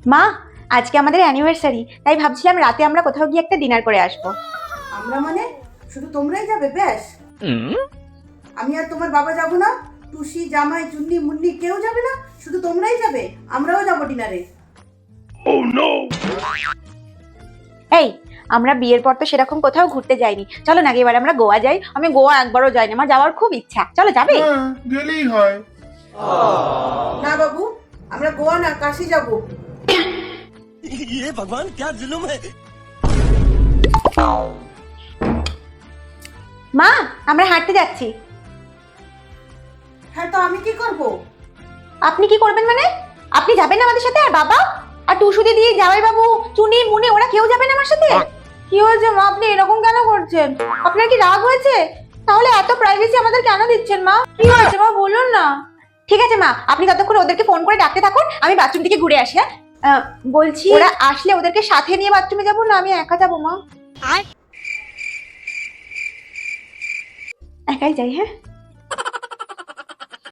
মা, আজকে আমাদের অ্যানিভার্সারি, তাই ভাবছিলাম রাতে আমরা কোথাও গিয়ে একটা ডিনার করে আসবো। আমরা মানে শুধু তোমরাই যাবে? ব্যাস, আমি আর তোমার বাবা যাব না? টুসি, জামাই, চুন্নি, মুন্নি কেউ যাবে না? শুধু তোমরাই যাবে? আমরাও যাবো ডিনারে। এই, আমরা বিয়ের পর তো সেরকম কোথাও ঘুরতে যাইনি, চলো না এবার আমরা গোয়া যাই। আমি গোয়া একবারও যাইনি, আমার যাওয়ার খুব ইচ্ছা। চলো, যাবে? হ্যাঁ, গেলেই হয়। না বাবু, আমরা গোয়া না, কাশি যাবো। ये भगवान क्या जुल्म है। মা, আমরা হাঁটতে যাচ্ছি। হ্যাঁ, তো আমি কি করব? আপনি কি করবেন মানে? আপনি যাবেন না আমাদের সাথে? আর বাবা আর টুসু দিদি, জামাই বাবু, চুনি, মুনি, ওরা কেউ যাবে না আমার সাথে? কি হয়েছে মা, আপনি এরকম কেন করছেন? আপনার কি রাগ হয়েছে? তাহলে এত প্রাইভেসি আমাদের কেন দিচ্ছেন মা? কি হয়েছে মা, বলুন না। ঠিক আছে মা, আপনি ততক্ষণ ওদেরকে ফোন করে ডাকতে থাকুন, আমি বাথরুম থেকে ঘুরে আসি। হ্যাঁ, বলছি ওরা আসলে ওদেরকে সাথে নিয়ে বাথরুমে যাবো না আমি একা যাবো মা? একাই যাই, হ্যাঁ।